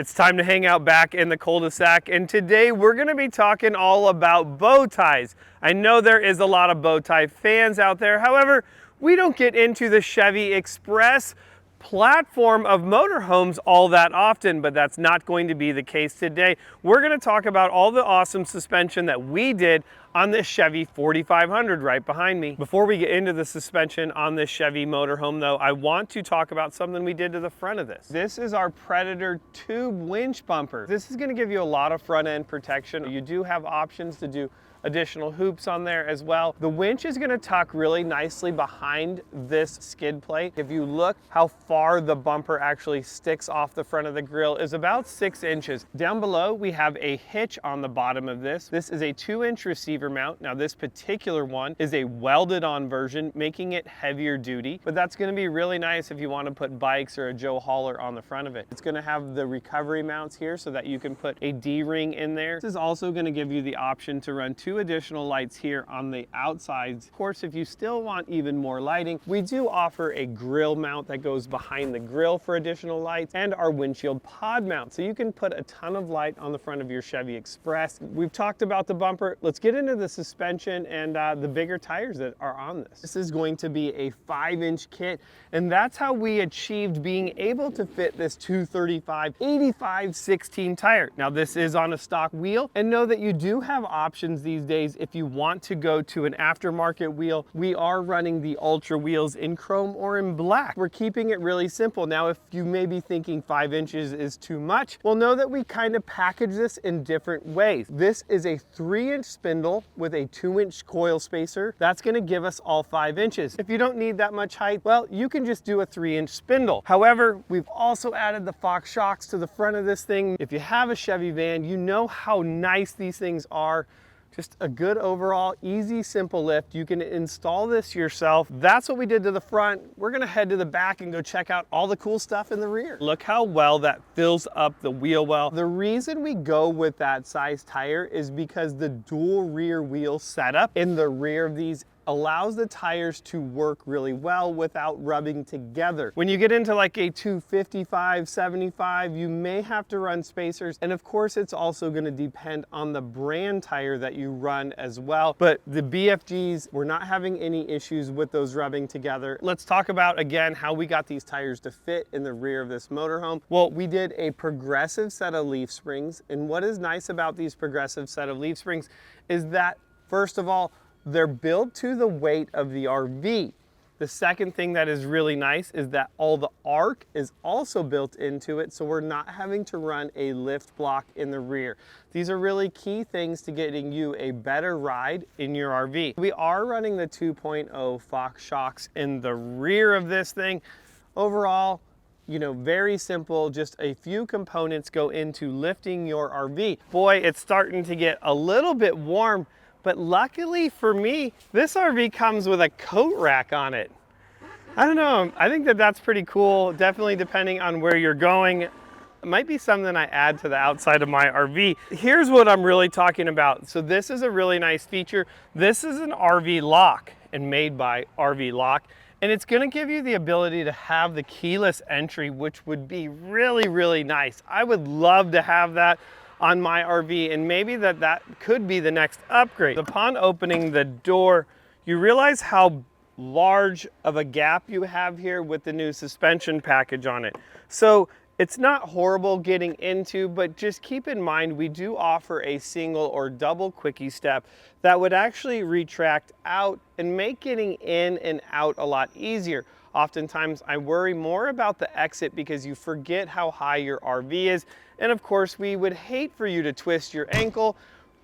It's time to hang out back in the cul-de-sac, and today we're going to be talking all about bow ties. I know there is a lot of bow tie fans out there. However, we don't get into the Chevy Express platform of motorhomes all that often, but that's not going to be the case today. We're going to talk about all the awesome suspension that we did on this Chevy 4500 right behind me. Before we get into the suspension on this Chevy motorhome though, I want to talk about something we did to the front of this. This is our Predator tube winch bumper. This is going to give you a lot of front end protection. You do have options to do additional hoops on there as well. The winch is going to tuck really nicely behind this skid plate. If you look how far the bumper actually sticks off the front of the grille is about 6 inches. Down below we have a hitch on the bottom of this. This is a 2-inch receiver mount. Now this particular one is a welded on version, making it heavier duty, but that's going to be really nice if you want to put bikes or a Joe Hauler on the front of it. It's going to have the recovery mounts here so that you can put a D-ring in there. This is also going to give you the option to run 2 additional lights here on the outsides. Of course, if you still want even more lighting, we do offer a grill mount that goes behind the grill for additional lights and our windshield pod mount. So you can put a ton of light on the front of your Chevy Express. We've talked about the bumper. Let's get into the suspension and the bigger tires that are on this. This is going to be a 5-inch kit, and that's how we achieved being able to fit this 235/85/16 tire. Now this is on a stock wheel, and know that you do have options these days. If you want to go to an aftermarket wheel, we are running the Ultra wheels in chrome or in black. We're keeping it really simple. Now, if you may be thinking 5 inches is too much, well, know that we kind of package this in different ways. This is a 3-inch spindle with a 2-inch coil spacer. That's going to give us all 5 inches. If you don't need that much height, well, you can just do a 3-inch spindle. However, we've also added the Fox shocks to the front of this thing. If you have a Chevy van, you know how nice these things are. Just a good overall, easy, simple lift. You can install this yourself. That's what we did to the front. We're gonna head to the back and go check out all the cool stuff in the rear. Look how well that fills up the wheel well. The reason we go with that size tire is because the dual rear wheel setup in the rear of these allows the tires to work really well without rubbing together. When you get into like a 255/75, you may have to run spacers. And of course, it's also gonna depend on the brand tire that you run as well. But the BFGs, we're not having any issues with those rubbing together. Let's talk about, again, how we got these tires to fit in the rear of this motorhome. Well, we did a progressive set of leaf springs. And what is nice about these progressive set of leaf springs is that, first of all, they're built to the weight of the RV. The second thing that is really nice is that all the arc is also built into it, so we're not having to run a lift block in the rear. These are really key things to getting you a better ride in your RV. We are running the 2.0 Fox shocks in the rear of this thing. Overall, you know, very simple, just a few components go into lifting your RV. Boy, it's starting to get a little bit warm. But luckily for me, this RV comes with a coat rack on it. I don't know, I think that that's pretty cool. Definitely depending on where you're going. It might be something I add to the outside of my RV. Here's what I'm really talking about. So this is a really nice feature. This is an RV lock and made by RV Lock. And it's gonna give you the ability to have the keyless entry, which would be really, really nice. I would love to have that on my RV, and maybe that could be the next upgrade. Upon opening the door, you realize how large of a gap you have here with the new suspension package on it. So it's not horrible getting into, but just keep in mind we do offer a single or double quickie step that would actually retract out and make getting in and out a lot easier. Oftentimes I worry more about the exit because you forget how high your RV is. And of course, we would hate for you to twist your ankle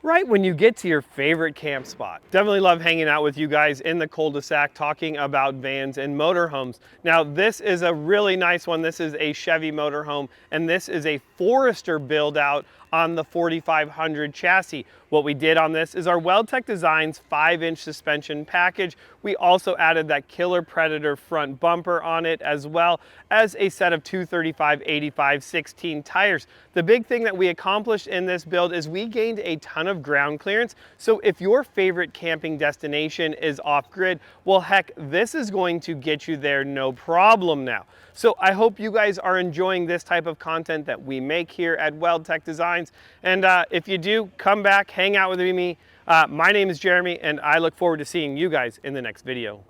right when you get to your favorite camp spot. Definitely love hanging out with you guys in the cul-de-sac talking about vans and motorhomes. Now, this is a really nice one. This is a Chevy motorhome, and this is a Forester build out on the 4500 chassis. What we did on this is our Weldtec Designs 5-inch suspension package. We also added that killer Predator front bumper on it, as well as a set of 235/85/16 tires. The big thing that we accomplished in this build is we gained a ton of of ground clearance. So if your favorite camping destination is off-grid, well, heck, this is going to get you there no problem now. So I hope you guys are enjoying this type of content that we make here at Weldtec Designs. And if you do, come back, hang out with me. My name is Jeremy, and I look forward to seeing you guys in the next video.